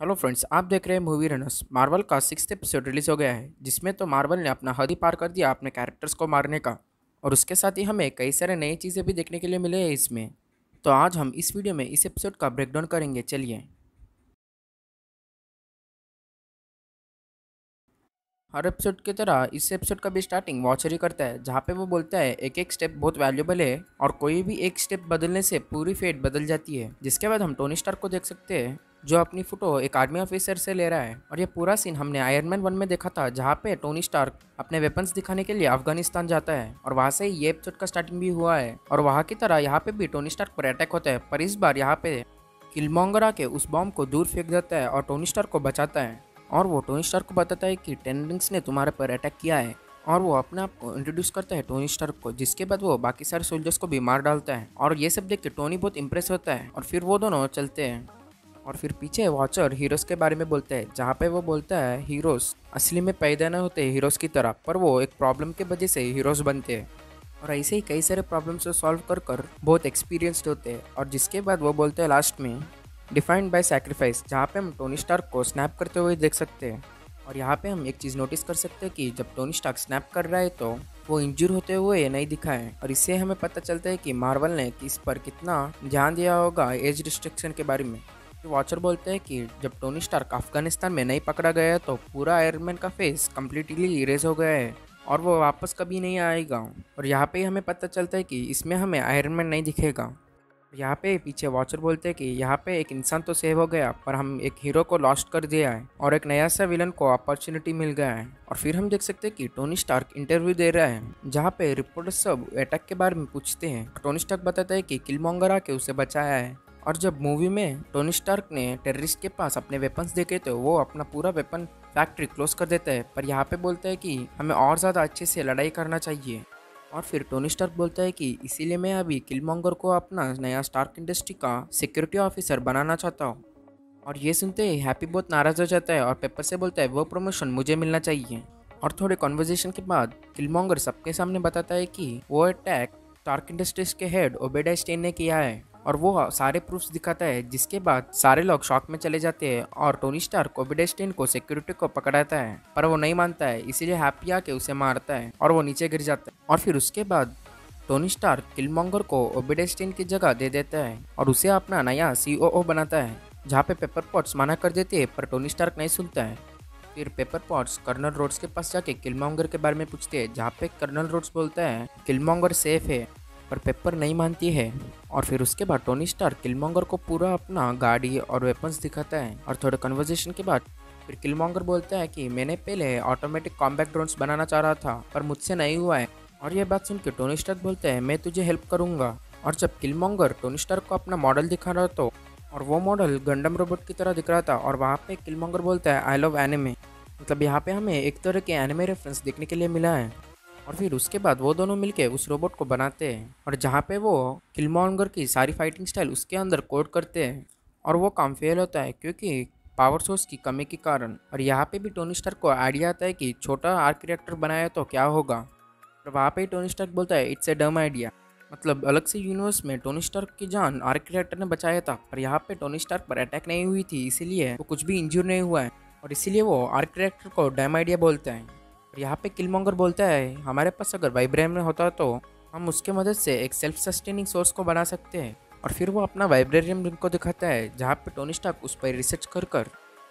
Hello friends, आप देख रहे हैं मूवी रनर्स। मार्वल का 6th एपिसोड रिलीज हो गया है, जिसमें तो मार्वल ने अपना हद ही पार कर दिया अपने कैरेक्टर्स को मारने का। और उसके साथ ही हमें कई सारे नई चीज़ें भी देखने के लिए मिले हैं इसमें। तो आज हम इस वीडियो में इस एपिसोड का ब्रेकडाउन करेंगे। चलिए। हर एपिसोड की तरह इस एपिसोड का भी स्टार्टिंग वॉचर ही करता है, जहाँ पे वो बोलता है एक एक स्टेप बहुत वैल्यूबल है और कोई भी एक स्टेप बदलने से पूरी फेट बदल जाती है। जिसके बाद हम टोनी स्टार्क को देख सकते हैं, जो अपनी फोटो एक आर्मी ऑफिसर से ले रहा है। और ये पूरा सीन हमने आयरन मैन 1 में देखा था, जहाँ पे टोनी स्टार्क अपने वेपन्स दिखाने के लिए अफगानिस्तान जाता है और वहाँ से ही ये एपिसोड का स्टार्टिंग भी हुआ है। और वहाँ की तरह यहाँ पे भी टोनी स्टार्क पर अटैक होता है, पर इस बार यहाँ पे किलमॉन्गर आके उस बॉम्ब को दूर फेंक देता है और टोनी स्टार्क को बचाता है। और वो टोनी स्टार्क को बताता है कि टेन रिंग्स ने तुम्हारे पर अटैक किया है। और वो अपने आप को इंट्रोड्यूस करता है टोनी स्टार्क को, जिसके बाद वो बाकी सारे सोल्जर्स को भी मार डालता है। और ये सब देख के टोनी बहुत इंप्रेस होता है और फिर वो दोनों चलते हैं। और फिर पीछे वॉचर हीरोज के बारे में बोलता है, जहाँ पे वो बोलता है हीरोज असली में पैदा न होते हीरोज की तरह, पर वो एक प्रॉब्लम के वजह से हीरोज बनते हैं। और ऐसे ही कई सारे प्रॉब्लम्स को सॉल्व कर कर बहुत एक्सपीरियंस्ड होते हैं। और जिसके बाद वो बोलते हैं लास्ट में डिफाइंड बाय सैक्रिफाइस, जहाँ पे हम टोनी स्टार्क को स्नैप करते हुए देख सकते हैं। और यहाँ पे हम एक चीज़ नोटिस कर सकते हैं कि जब टोनी स्टार्क स्नैप कर रहा है तो वो इंजूर होते हुए नहीं दिखा है। और इससे हमें पता चलता है कि मार्वल ने किस पर कितना ध्यान दिया होगा एज रिस्ट्रिक्शन के बारे में। तो वॉचर बोलते हैं कि जब टोनी स्टार्क अफगानिस्तान में नहीं पकड़ा गया तो पूरा आयरन मैन का फेस कम्प्लीटली इरेज हो गया है और वो वापस कभी नहीं आएगा। और यहाँ पे हमें पता चलता है कि इसमें हमें आयरन मैन नहीं दिखेगा। यहाँ पे पीछे वॉचर बोलते हैं कि यहाँ पे एक इंसान तो सेव हो गया, पर हम एक हीरो को लॉस्ट कर दिया है और एक नया सा विलन को अपॉर्चुनिटी मिल गया है। और फिर हम देख सकते हैं कि टोनी स्टार्क इंटरव्यू दे रहा है, जहाँ पे रिपोर्टर्स सब अटैक के बारे में पूछते हैं। टोनी स्टार्क बताता है कि किलमॉन्गर आके उसे बचाया है। और जब मूवी में टोनी स्टार्क ने टेररिस्ट के पास अपने वेपन्स देखे तो वो अपना पूरा वेपन फैक्ट्री क्लोज कर देता है, पर यहाँ पे बोलता है कि हमें और ज़्यादा अच्छे से लड़ाई करना चाहिए। और फिर टोनी स्टार्क बोलता है कि इसीलिए मैं अभी किलमॉन्गर को अपना नया स्टार्क इंडस्ट्री का सिक्योरिटी ऑफिसर बनाना चाहता हूँ। और ये सुनते ही हैप्पी बहुत नाराज हो जाता है और पेपर से बोलता है वो प्रमोशन मुझे मिलना चाहिए। और थोड़े कॉन्वर्जेशन के बाद किलमॉन्गर सबके सामने बताता है कि वो अटैक स्टार्क इंडस्ट्रीज के हेड ओबेडाई स्टेन ने किया है और वो सारे प्रूफ्स दिखाता है। जिसके बाद सारे लोग शॉक में चले जाते हैं और टोनी स्टार्क ओबेडाई स्टेन को सिक्योरिटी को पकड़ाता है, पर वो नहीं मानता है, इसीलिए हैप्पी आके उसे मारता है और वो नीचे गिर जाता है। और फिर उसके बाद टोनी स्टार्क किलमॉन्गर को ओबेडाई स्टेन की जगह दे देता है और उसे अपना नया COO बनाता है, जहाँ पे पेपर पॉट्स मना कर देते हैं, पर टोनी स्टार्क नहीं सुनता है। फिर पेपर पॉट्स कर्नल रोड्स के पास जाके किलमॉन्गर के बारे में पूछते हैं, जहाँ पे कर्नल रोड्स बोलता है किलमॉन्गर सेफ है, पर पेपर नहीं मानती है। और फिर उसके बाद टोनी स्टार्क किलमॉन्गर को पूरा अपना गाड़ी और वेपन्स दिखाता है। और थोड़े कन्वर्जेशन के बाद फिर किलमॉन्गर बोलता है कि मैंने पहले ऑटोमेटिक कॉम्बैट ड्रोन्स बनाना चाह रहा था, पर मुझसे नहीं हुआ है। और ये बात सुन के टोनी स्टार्क बोलता है मैं तुझे हेल्प करूंगा। और जब किलमॉन्गर टोनी स्टार्क को अपना मॉडल दिखा रहा तो और वो मॉडल गंडम रोबोट की तरह दिख रहा था, और वहाँ पे किलमॉन्गर बोलता है आई लव एनिमे। मतलब यहाँ पे हमें एक तरह के एनिमे रेफरेंस देखने के लिए मिला है। और फिर उसके बाद वो दोनों मिलके उस रोबोट को बनाते हैं और जहाँ पे वो किलमॉन्गर की सारी फाइटिंग स्टाइल उसके अंदर कोड करते हैं। और वो काम फेल होता है क्योंकि पावर सोर्स की कमी के कारण। और यहाँ पे भी टोनी स्टार्क को आइडिया आता है कि छोटा आर्क रिएक्टर बनाया तो क्या होगा। और वहाँ पे ही टोनी स्टार्क बोलता है इट्स ए डम आइडिया। मतलब अलग से यूनिवर्स में टोनी स्टार्क की जान आर्क रिएक्टर ने बचाया था, पर यहाँ पे टोनी स्टार्क पर अटैक नहीं हुई थी, इसीलिए वो कुछ भी इंजूर नहीं हुआ है और इसीलिए वो आर्क रिएक्टर को डैम आइडिया बोलते हैं। और यहाँ पे किलमॉन्गर बोलता है हमारे पास अगर वाइब्रेनियम होता तो हम उसके मदद से एक सेल्फ सस्टेनिंग सोर्स को बना सकते हैं। और फिर वो अपना वाइब्रेनियम रिंग को दिखाता है, जहाँ पे टोनी स्टार्क उस पर रिसर्च कर कर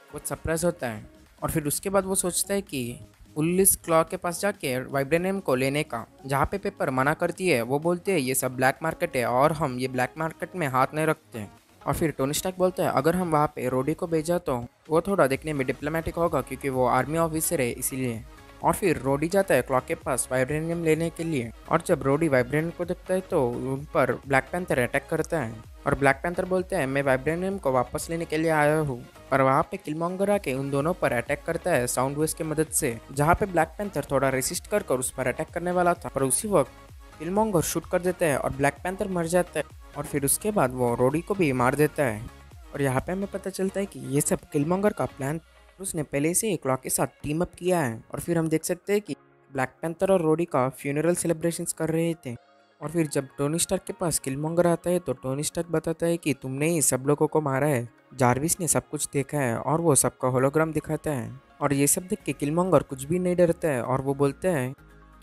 बहुत सरप्राइज होता है। और फिर उसके बाद वो सोचता है कि उल्लिस क्लॉ के पास जाके वाइब्रेनियम को लेने का, जहाँ पे पेपर मना करती है। वो बोलते हैं ये सब ब्लैक मार्केट है और हम ये ब्लैक मार्केट में हाथ नहीं रखते हैं। और फिर टोनी स्टार्क बोलता है अगर हम वहाँ पे रोडी को भेजा तो वो थोड़ा देखने में डिप्लोमेटिक होगा क्योंकि वो आर्मी ऑफिसर है, इसीलिए। और फिर रोडी जाता है क्लॉक के पास वाइब्रेनियम लेने के लिए। और जब रोडी वाइब्रेनियम को देखता है तो उन पर ब्लैक पैंथर अटैक करता है और ब्लैक पैंथर बोलते हैं मैं वाइब्रेनियम को वापस लेने के लिए आया हूँ। पर वहाँ पे किलमॉन्गर आके उन दोनों पर अटैक करता है साउंड वेव्स की मदद से, जहाँ पे ब्लैक पैंथर थोड़ा रेसिस्ट कर उस पर अटैक करने वाला था, पर उसी वक्त किलमॉन्गर शूट कर देता है और ब्लैक पैंथर मर जाता है। और फिर उसके बाद वो रोडी को भी मार देता है। और यहाँ पे हमें पता चलता है कि ये सब किलमॉन्गर का प्लान, उसने पहले से ही क्लॉक के साथ टीम अप किया है। और फिर हम देख सकते हैं कि ब्लैक पैंथर और रोडी का फ्यूनरल सेलिब्रेशंस कर रहे थे। और फिर जब टोनी स्टार्क के पास किलमॉन्गर आता है तो टोनी स्टार्क बताता है कि तुमने ही सब लोगों को मारा है। जारविस ने सब कुछ देखा है और वो सबका होलोग्राम दिखाता है। और ये सब देख के किलमॉन्गर कुछ भी नहीं डरता है और वो बोलता है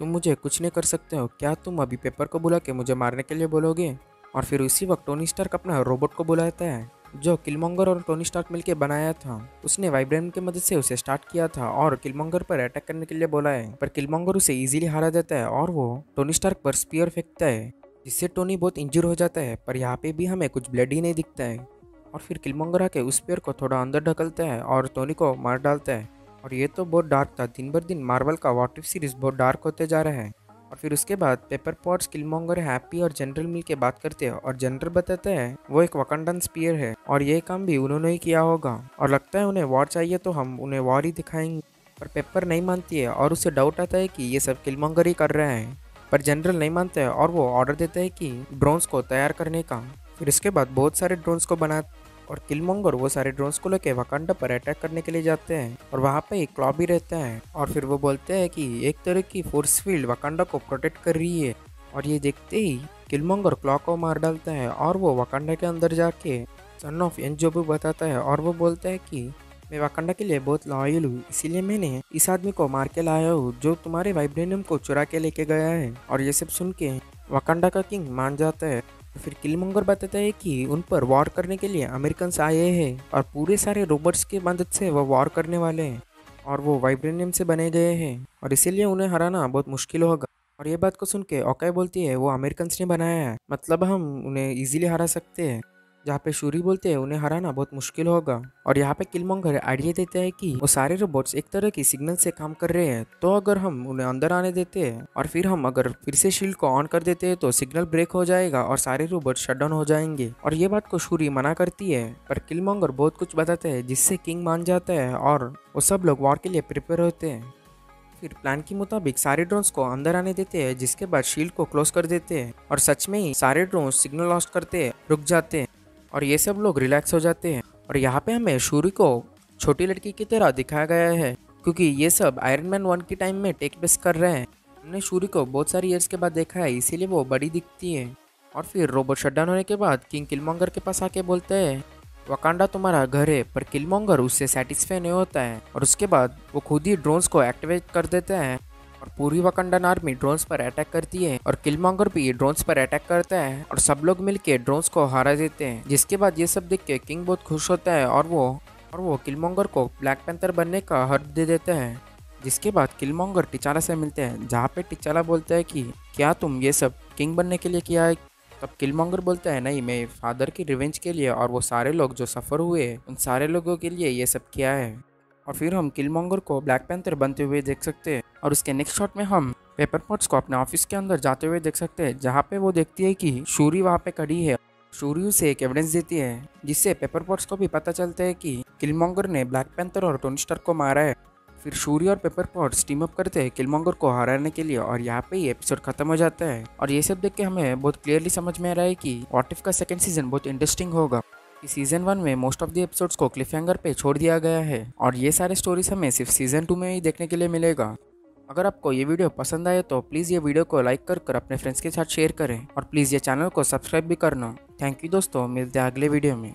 तुम मुझे कुछ नहीं कर सकते हो, क्या तुम अभी पेपर को बुला के मुझे मारने के लिए बोलोगे। और फिर उसी वक्त टोनी स्टार्क अपना रोबोट को बुलाता है जो किलमॉन्गर और टोनी स्टार्क मिलकर बनाया था। उसने वाइब्रेनियम की मदद से उसे स्टार्ट किया था और किलमॉन्गर पर अटैक करने के लिए बोला है, पर किलमॉन्गर उसे इजीली हरा देता है और वो टोनी स्टार्क पर स्पीयर फेंकता है जिससे टोनी बहुत इंजर हो जाता है। पर यहाँ पे भी हमें कुछ ब्लड ही नहीं दिखता है। और फिर किलमॉन्गर आके उस स्पीयर को थोड़ा अंदर ढकलता है और टोनी को मार डालता है। और ये तो बहुत डार्क था। दिन बर दिन मार्वल का व्हाट इफ सीरीज बहुत डार्क होते जा रहा है। और फिर उसके बाद पेपर पॉट्स, किलमॉन्गर, हैप्पी और जनरल मिल के बात करते हैं और जनरल बताता है वो एक वकांडन स्पीयर है और ये काम भी उन्होंने ही किया होगा और लगता है उन्हें वॉर चाहिए तो हम उन्हें वॉर ही दिखाएंगे। पर पेपर नहीं मानती है और उसे डाउट आता है कि ये सब किलमॉन्गर ही कर रहा है। पर जनरल नहीं मानता है और वो ऑर्डर देता है कि ड्रोन्स को तैयार करने का। फिर इसके बाद बहुत सारे ड्रोन्स को बना और किलमॉन्गर वो सारे ड्रोन्स को लेकर वकांडा पर अटैक करने के लिए जाते हैं और वहाँ पे एक क्लॉ भी रहता है। और फिर वो बोलते हैं कि एक तरह की फोर्स फील्ड वकांडा को प्रोटेक्ट कर रही है। और ये देखते ही किलमॉन्गर क्लॉ को मार डालता है और वो वकांडा के अंदर जाके सन ऑफ एनजोबू बताता है और वो बोलता है कि मैं वकांडा के लिए बहुत लॉयल हूँ, इसीलिए मैंने इस आदमी को मार के लाया हूँ जो तुम्हारे वाइब्रेनियम को चुरा के लेके गया है। और ये सब सुन के वकांडा का किंग मान जाता है। फिर किलमॉन्गर बताता है कि उन पर वॉर करने के लिए अमेरिकन्स आए हैं और पूरे सारे रोबोट्स की मदद से वो वॉर करने वाले हैं और वो वाइब्रेनियम से बने गए हैं और इसीलिए उन्हें हराना बहुत मुश्किल होगा। और ये बात को सुन के ओकाई बोलती है वो अमेरिकन्स ने बनाया है, मतलब हम उन्हें इजीली हरा सकते हैं। जहाँ पे शूरी बोलते हैं उन्हें हराना बहुत मुश्किल होगा। और यहाँ पे किलमॉन्गर आइडिया देता है कि वो सारे रोबोट्स एक तरह की सिग्नल से काम कर रहे हैं, तो अगर हम उन्हें अंदर आने देते हैं और फिर हम अगर फिर से शील्ड को ऑन कर देते हैं तो सिग्नल ब्रेक हो जाएगा और सारे रोबोट शट डाउन हो जाएंगे। और ये बात को शूरी मना करती है पर किलमॉन्गर बहुत कुछ बताता है जिससे किंग मान जाता है और वो सब लोग वॉर के लिए प्रिपेयर होते हैं। फिर प्लान के मुताबिक सारे ड्रोन्स को अंदर आने देते हैं जिसके बाद शील्ड को क्लोज कर देते हैं और सच में ही सारे ड्रोन्स सिग्नल लॉस्ट करते हैं, रुक जाते हैं और ये सब लोग रिलैक्स हो जाते हैं। और यहाँ पे हमें शूरी को छोटी लड़की की तरह दिखाया गया है क्योंकि ये सब आयरन मैन 1 के टाइम में टेक बेस कर रहे हैं। हमने शूरी को बहुत सारी ईयर्स के बाद देखा है इसीलिए वो बड़ी दिखती है। और फिर रोबोट शटडाउन होने के बाद किंग किलमॉन्गर के पास आके बोलते हैं वकांडा तुम्हारा घर है, पर किलमॉन्गर उससे सेटिस्फाई नहीं होता है और उसके बाद वो खुद ही ड्रोन्स को एक्टिवेट कर देते हैं और पूरी वकांडन आर्मी ड्रोन्स पर अटैक करती है और किलमॉन्गर भी ड्रोन्स पर अटैक करता है और सब लोग मिलके ड्रोन्स को हरा देते हैं। जिसके बाद ये सब देख के किंग बहुत खुश होता है और वो किलमॉन्गर को ब्लैक पैंथर बनने का हर्ट दे देता है। जिसके बाद किलमॉन्गर टिचाला से मिलते हैं जहाँ पे टिचाला बोलता है कि क्या तुम ये सब किंग बनने के लिए किया है। तब किलमॉन्गर बोलता है नहीं, मैं फादर की रिवेंज के लिए और वो सारे लोग जो सफ़र हुए उन सारे लोगों के लिए ये सब किया है। और फिर हम किलमॉन्गर को ब्लैक पैंथर बनते हुए देख सकते हैं और उसके नेक्स्ट शॉट में हम पेपर पॉट्स को अपने ऑफिस के अंदर जाते हुए देख सकते हैं जहाँ पे वो देखती है कि शूरी वहाँ पे खड़ी है। शूरी उसे एक एविडेंस देती है जिससे पेपर पॉट्स को भी पता चलता है कि किलमॉन्गर ने ब्लैक पैंथर और टोनी स्टार्क को मारा है। फिर शूरी और पेपर पॉट्स टीम अप करते हैं किलमॉन्गर को हराने के लिए और यहाँ पे ही एपिसोड खत्म हो जाता है। और ये सब देख के हमें बहुत क्लियरली समझ में आ रहा है कि व्हाट इफ का सेकंड सीजन बहुत इंटरेस्टिंग होगा। सीजन 1 में मोस्ट ऑफ द एपिसोड्स को क्लिफहैंगर पे छोड़ दिया गया है और ये सारे स्टोरीज हमें सिर्फ सीजन 2 में ही देखने के लिए मिलेगा। अगर आपको ये वीडियो पसंद आए तो प्लीज़ ये वीडियो को लाइक कर अपने फ्रेंड्स के साथ शेयर करें और प्लीज़ ये चैनल को सब्सक्राइब भी करना। थैंक यू दोस्तों, मिलते हैं अगले वीडियो में।